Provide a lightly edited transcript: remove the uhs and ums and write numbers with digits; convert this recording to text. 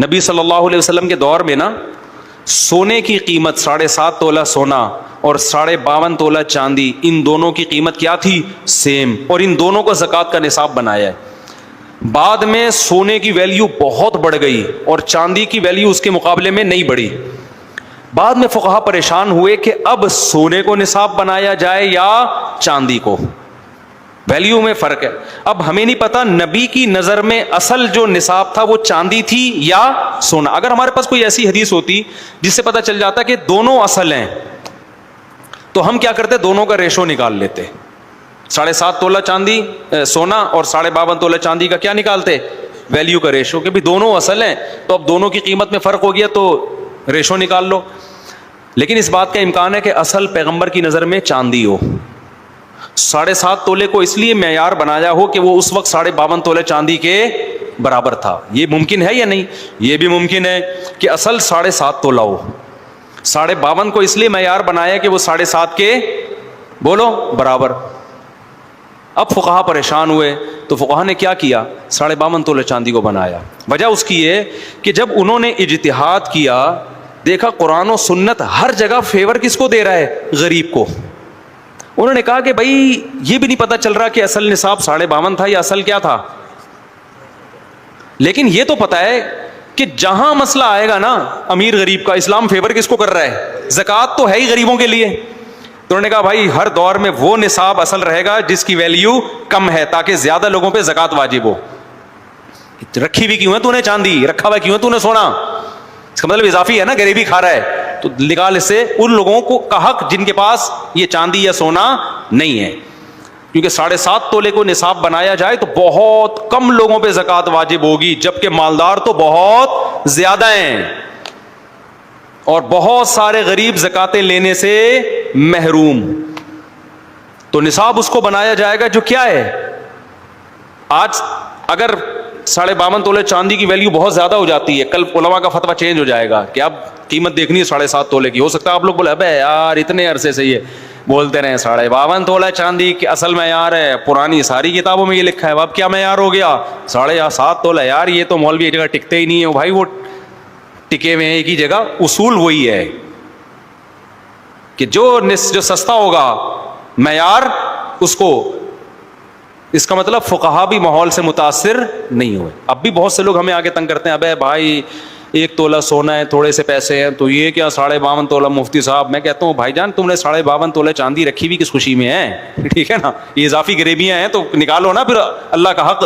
نبی صلی اللہ علیہ وسلم کے دور میں نا سونے کی قیمت 7.5 تولہ سونا اور 52.5 تولہ چاندی، ان دونوں کی قیمت کیا تھی؟ سیم، اور ان دونوں کو زکوٰۃ کا نصاب بنایا ہے۔ بعد میں سونے کی ویلیو بہت بڑھ گئی اور چاندی کی ویلیو اس کے مقابلے میں نہیں بڑھی۔ بعد میں فقہا پریشان ہوئے کہ اب سونے کو نصاب بنایا جائے یا چاندی کو، ویلیو میں فرق ہے۔ اب ہمیں نہیں پتا نبی کی نظر میں اصل جو نصاب تھا وہ چاندی تھی یا سونا۔ اگر ہمارے پاس کوئی ایسی حدیث ہوتی جس سے پتا چل جاتا کہ دونوں اصل ہیں تو ہم کیا کرتے؟ دونوں کا ریشو نکال لیتے۔ 7.5 تولہ چاندی سونا اور 52.5 تولہ چاندی کا کیا نکالتے؟ ویلیو کا ریشو، کہ بھی دونوں اصل ہیں تو اب دونوں کی قیمت میں فرق ہو گیا تو ریشو نکال لو۔ لیکن اس بات کا امکان ہے کہ اصل پیغمبر کی نظر میں چاندی ہو۔ 7.5 تولے کو اس لیے معیار بنایا ہو کہ وہ اس وقت 52.5 تولے چاندی کے برابر تھا۔ یہ ممکن ہے یا نہیں؟ یہ بھی ممکن ہے کہ اصل 7.5 تولہ ہو، 52.5 کو اس لیے معیار بنایا کہ وہ 7.5 کے بولو برابر۔ اب فقہا پریشان ہوئے تو فقہا نے کیا کیا؟ 52.5 تولے چاندی کو بنایا۔ وجہ اس کی ہے کہ جب انہوں نے اجتہاد کیا، دیکھا قرآن و سنت ہر جگہ فیور کس کو دے رہا ہے؟ غریب کو۔ انہوں نے کہا کہ بھائی یہ بھی نہیں پتا چل رہا کہ اصل نصاب 52.5 تھا یا اصل کیا تھا، لیکن یہ تو پتا ہے کہ جہاں مسئلہ آئے گا نا امیر غریب کا، اسلام فیور کس کو کر رہا ہے؟ زکوٰۃ تو ہے ہی غریبوں کے لیے۔ تو انہوں نے کہا بھائی ہر دور میں وہ نصاب اصل رہے گا جس کی ویلیو کم ہے، تاکہ زیادہ لوگوں پہ زکوٰۃ واجب ہو۔ رکھی ہوئی کیوں ہے تو نے چاندی، رکھا ہوا کیوں ہے تو نے سونا؟ اس کا مطلب اضافی ہے نا، غریبی کھا رہا ہے، تو نکال اس سے ان لوگوں کو کا حق جن کے پاس یہ چاندی یا سونا نہیں ہے۔ کیونکہ 7.5 تولے کو نصاب بنایا جائے تو بہت کم لوگوں پہ زکوٰۃ واجب ہوگی، جبکہ مالدار تو بہت زیادہ ہیں اور بہت سارے غریب زکاتیں لینے سے محروم۔ تو نصاب اس کو بنایا جائے گا جو کیا ہے؟ آج اگر 52.5 تولے چاندی کی ویلیو بہت زیادہ ہو جاتی ہے، کل علماء کا فتویٰ چینج ہو جائے گا کہ اب قیمت دیکھنی ہے 7.5 تولے کی۔ ہو سکتا ہے آپ لوگ بولے ابے یار اتنے عرصے سے یہ بولتے رہے 52.5 تولہ چاندی کی اصل معیار ہے، پرانی ساری کتابوں میں یہ لکھا ہے، اب کیا معیار ہو گیا 7.5 تولہ؟ یار یہ تو مولوی ایک جگہ ٹکتے ہی نہیں ہے بھائی، وہ ٹکے ہوئے ہیں ایک ہی جگہ۔ اصول وہی ہے کہ جو سستا ہوگا معیار اس کو، اس کا مطلب فقہا بھی ماحول سے متاثر نہیں ہوئے۔ اب بھی بہت سے لوگ ہمیں آگے تنگ کرتے ہیں، ابے بھائی 1 تولہ سونا ہے، تھوڑے سے پیسے ہیں تو یہ کیا 52.5 تولہ مفتی صاحب؟ میں کہتا ہوں بھائی جان تم نے 52.5 تولہ چاندی رکھی بھی کس خوشی میں ہے؟ ٹھیک ہے نا، یہ اضافی غریبیاں ہیں تو نکالو نا پھر اللہ کا حق۔